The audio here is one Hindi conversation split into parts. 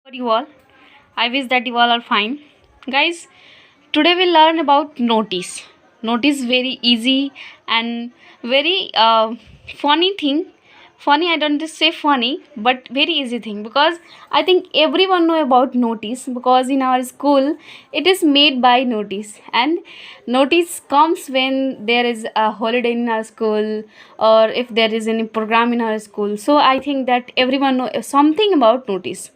For you all. I wish that you all are fine. Guys, today we'll learn about notice. Notice very easy and very funny thing. Funny, I don't just say funny, but very easy thing because I think everyone know about notice because in our school it is made by notice, and notice comes when there is a holiday in our school or if there is any program in our school. So I think that everyone know something about notice.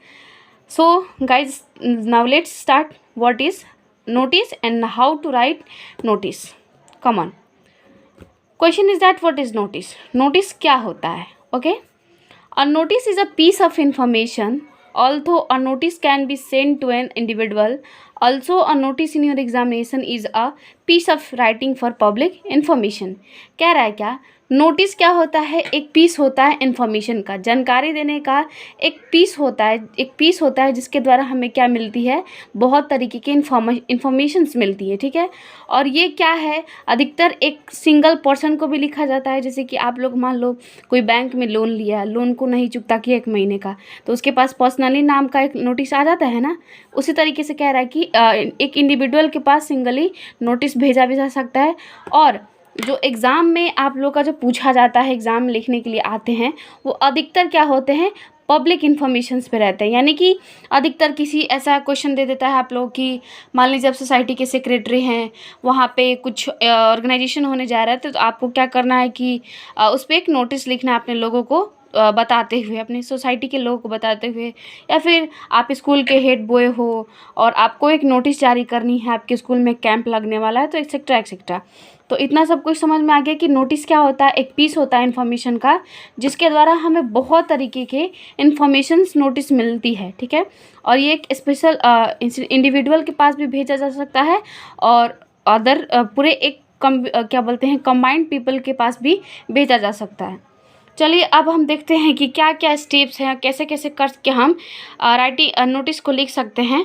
So guys, now let's start what is notice and how to write notice. Come on. Question is that what is notice? Notice क्या होता है? Okay. A notice is a piece of information. Although a notice can be sent to an individual, also a notice in your examination is a piece of writing for public information. कह रहा है क्या? नोटिस क्या होता है? एक पीस होता है इन्फॉर्मेशन का, जानकारी देने का एक पीस होता है जिसके द्वारा हमें क्या मिलती है, बहुत तरीके के इन्फॉर्मेशंस मिलती है, ठीक है। और ये क्या है, अधिकतर एक सिंगल पर्सन को भी लिखा जाता है। जैसे कि आप लोग मान लो कोई बैंक में लोन लिया, लोन को नहीं चुकता किया 1 महीने का, तो उसके पास पर्सनली नाम का एक नोटिस आ जाता है ना। उसी तरीके से कह रहा है कि एक इंडिविजुअल के पास सिंगली नोटिस भेजा भी जा सकता है। और जो एग्ज़ाम में आप लोग का जो पूछा जाता है, एग्ज़ाम लिखने के लिए आते हैं, वो अधिकतर क्या होते हैं, पब्लिक इन्फॉर्मेशंस पे रहते हैं। यानी कि अधिकतर किसी ऐसा क्वेश्चन दे देता है आप लोग कि मान लीजिए आप सोसाइटी के सेक्रेटरी हैं, वहाँ पे कुछ ऑर्गेनाइजेशन होने जा रहा है, तो आपको क्या करना है कि उस पर एक नोटिस लिखना है अपने लोगों को बताते हुए, अपनी सोसाइटी के लोगों को बताते हुए, या फिर आप स्कूल के हेड बॉय हो और आपको एक नोटिस जारी करनी है, आपके स्कूल में कैंप लगने वाला है, तो एक्सेट्रा एक्सेट्रा। तो इतना सब कुछ समझ में आ गया कि नोटिस क्या होता है, एक पीस होता है इन्फॉर्मेशन का, जिसके द्वारा हमें बहुत तरीके के इन्फॉर्मेशंस नोटिस मिलती है, ठीक है। और ये एक स्पेशल इंडिविजुअल के पास भी भेजा जा सकता है और अदर पूरे एक क्या बोलते हैं कंबाइंड पीपल के पास भी भेजा जा सकता है। चलिए अब हम देखते हैं कि क्या क्या स्टेप्स हैं, कैसे कैसे करके हम राइटिंग नोटिस को लिख सकते हैं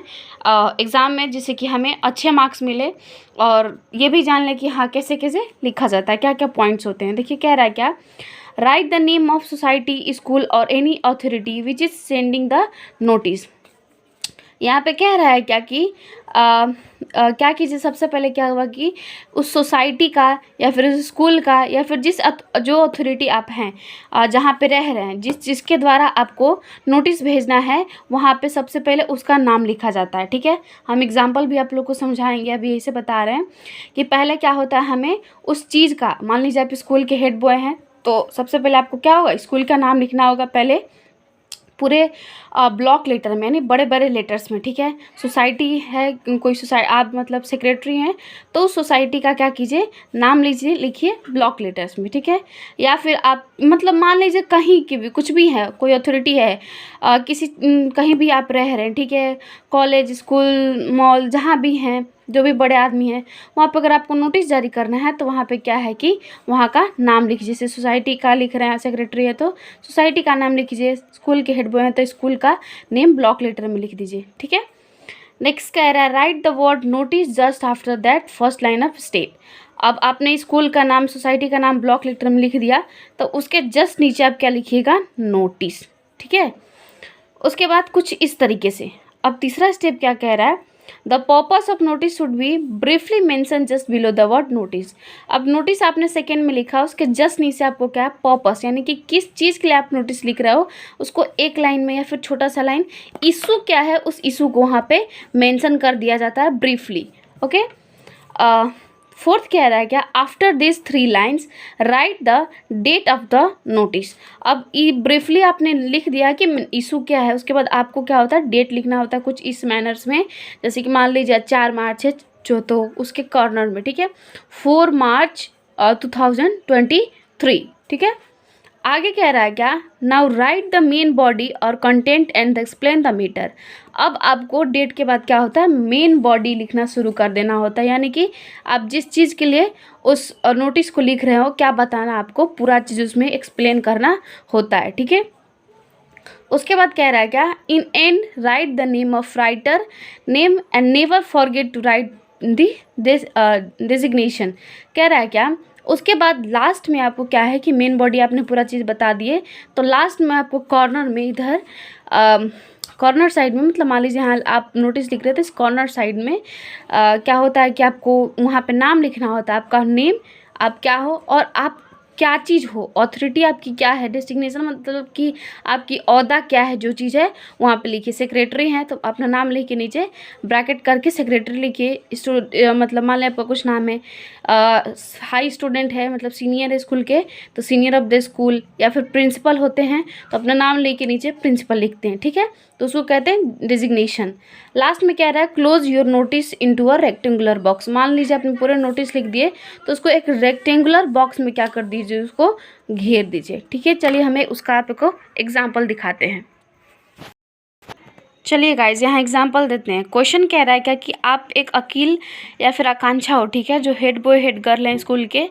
एग्ज़ाम में, जिससे कि हमें अच्छे मार्क्स मिले। और ये भी जान लें कि हाँ कैसे कैसे लिखा जाता है, क्या क्या पॉइंट्स होते हैं। देखिए कह रहा है क्या, write the name of society, school और any authority which is sending the notice. यहाँ पे कह रहा है क्या कि क्या कीजिए, सबसे पहले क्या हुआ कि उस सोसाइटी का या फिर उस स्कूल का या फिर जो अथॉरिटी आप हैं जहाँ पे रह रहे हैं, जिसके द्वारा आपको नोटिस भेजना है, वहाँ पे सबसे पहले उसका नाम लिखा जाता है, ठीक है। हम एग्जांपल भी आप लोग को समझाएंगे, अभी यही से बता रहे हैं कि पहले क्या होता है, हमें उस चीज़ का, मान लीजिए आप स्कूल के हेड बॉय हैं, तो सबसे पहले आपको क्या होगा, स्कूल का नाम लिखना होगा पहले पूरे ब्लॉक लेटर में, यानी बड़े बड़े लेटर्स में, ठीक है। सोसाइटी है, कोई सोसाइटी आप मतलब सेक्रेटरी हैं, तो उस सोसाइटी का क्या कीजिए, नाम लीजिए, लिखिए ब्लॉक लेटर्स में, ठीक है। या फिर आप मतलब मान लीजिए कहीं की भी कुछ भी है, कोई अथॉरिटी है, कहीं भी आप रह रहे हैं, ठीक है, कॉलेज, स्कूल, मॉल, जहाँ भी हैं, जो भी बड़े आदमी हैं, वहाँ पर अगर आपको नोटिस जारी करना है तो वहाँ पे क्या है कि वहाँ का नाम लिखिए। जैसे सोसाइटी का लिख रहे हैं, सेक्रेटरी है तो सोसाइटी का नाम लिखिए, स्कूल के हेड बॉय हैं तो स्कूल का नेम ब्लॉक लेटर में लिख दीजिए, ठीक है। नेक्स्ट कह रहा है, right the word notice just after that first line of step. अब आपने स्कूल का नाम, सोसाइटी का नाम ब्लॉक लेटर में लिख दिया, तो उसके जस्ट नीचे आप क्या लिखिएगा, नोटिस, ठीक है। उसके बाद कुछ इस तरीके से। अब तीसरा स्टेप क्या कह रहा है, the purpose of notice should be briefly mention just below the word notice. अब नोटिस आपने सेकेंड में लिखा, उसके जस्ट नीचे आपको क्या है, पर्पस, यानी कि किस चीज़ के लिए आप नोटिस लिख रहे हो, उसको एक लाइन में या फिर छोटा सा लाइन, इशू क्या है उस इशू को वहाँ पे मेंशन कर दिया जाता है ब्रीफली, ओके। फोर्थ कह रहा है क्या, after this 3 lines write the date of the notice. अब ब्रीफली आपने लिख दिया कि इशू क्या है, उसके बाद आपको क्या होता है, डेट लिखना होता है कुछ इस मैनर्स में। जैसे कि मान लीजिए 4 मार्च है जो, तो उसके कॉर्नर में, ठीक है, 4 मार्च 2023, ठीक है। आगे कह रहा है क्या, now write the main body और content and explain the matter. अब आपको डेट के बाद क्या होता है, मेन बॉडी लिखना शुरू कर देना होता है, यानी कि आप जिस चीज़ के लिए उस नोटिस को लिख रहे हो, क्या बताना, आपको पूरा चीज़ उसमें एक्सप्लेन करना होता है, ठीक है। उसके बाद कह रहा है क्या, in end write the name of writer name and never forget to write the designation. कह रहा है क्या, उसके बाद लास्ट में आपको क्या है कि मेन बॉडी आपने पूरा चीज़ बता दिए, तो लास्ट में आपको कॉर्नर में इधर कॉर्नर साइड में मतलब मान लीजिए यहाँ आप नोटिस लिख रहे थे, इस कॉर्नर साइड में क्या होता है कि आपको वहाँ पे नाम लिखना होता है, आपका नेम, आप क्या हो और आप क्या चीज़ हो, ऑथोरिटी आपकी क्या है, डेजिग्नेशन मतलब कि आपकी ओहदा क्या है, जो चीज़ है वहाँ पे लिखिए। सेक्रेटरी हैं तो अपना नाम लिख के नीचे ब्रैकेट करके सेक्रेटरी लिखिए। मतलब मान लें आपका कुछ नाम है, हाई स्टूडेंट है मतलब सीनियर है स्कूल के, तो सीनियर ऑफ द स्कूल, या फिर प्रिंसिपल होते हैं तो अपना नाम लेके नीचे प्रिंसिपल लिखते हैं, ठीक है, तो उसको कहते हैं डेजिग्नेशन। लास्ट में कह रहा है close your notice into a rectangular box. मान लीजिए आपने पूरे नोटिस लिख दिए तो उसको एक रेक्टेंगुलर बॉक्स में क्या कर दीजिए, उसको घेर दीजिए, ठीक है। चलिए हमें उसका आपको एग्जाम्पल दिखाते हैं। चलिए गाइज यहाँ एग्जाम्पल देते हैं। क्वेश्चन कह रहा है क्या कि आप एक अकील या फिर आकांक्षा हो, ठीक है, जो हेड बॉय हेड गर्ल हैं स्कूल के,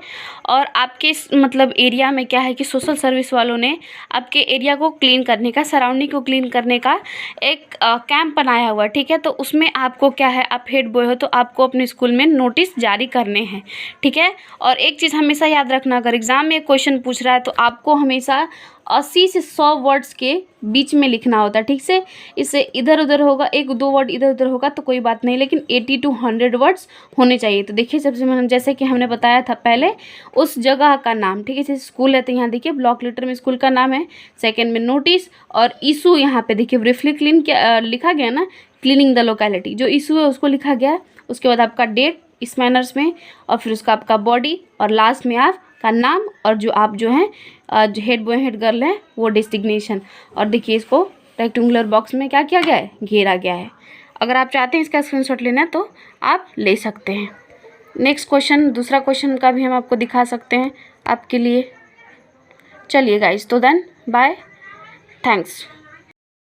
और आपके मतलब एरिया में क्या है कि सोशल सर्विस वालों ने आपके एरिया को क्लीन करने का, सराउंडिंग को क्लीन करने का एक कैंप बनाया हुआ, ठीक है। तो उसमें आपको क्या है, आप हेड बॉय हो तो आपको अपने स्कूल में नोटिस जारी करने हैं, ठीक है। और एक चीज़ हमेशा याद रखना, अगर एग्ज़ाम में क्वेश्चन पूछ रहा है तो आपको हमेशा 80 से 100 वर्ड्स के बीच में लिखना होता है, ठीक से। इससे इधर उधर होगा, एक दो वर्ड इधर उधर होगा तो कोई बात नहीं, लेकिन 80 to 100 वर्ड्स होने चाहिए। तो देखिए सबसे जैसे कि हमने बताया था पहले, उस जगह का नाम, ठीक है, जैसे स्कूल है तो यहाँ देखिए ब्लॉक लेटर में स्कूल का नाम है, सेकेंड में नोटिस, और इशू यहाँ पे देखिए ब्रीफली क्लीन क्या लिखा गया ना, क्लीनिंग द लोकेलिटी, जो इशू है उसको लिखा गया। उसके बाद आपका डेट इस मैनर्स में, और फिर उसका आपका बॉडी, और लास्ट में आप का नाम, और जो आप जो हैं जो हेड बॉय हेड गर्ल है वो डेजिग्नेशन। और देखिए इसको रेक्टेंगुलर बॉक्स में क्या किया गया है, घेरा गया है। अगर आप चाहते हैं इसका स्क्रीनशॉट लेना है तो आप ले सकते हैं। नेक्स्ट क्वेश्चन, दूसरा क्वेश्चन का भी हम आपको दिखा सकते हैं आपके लिए। चलिए गाइज, तो देन बाय, थैंक्स।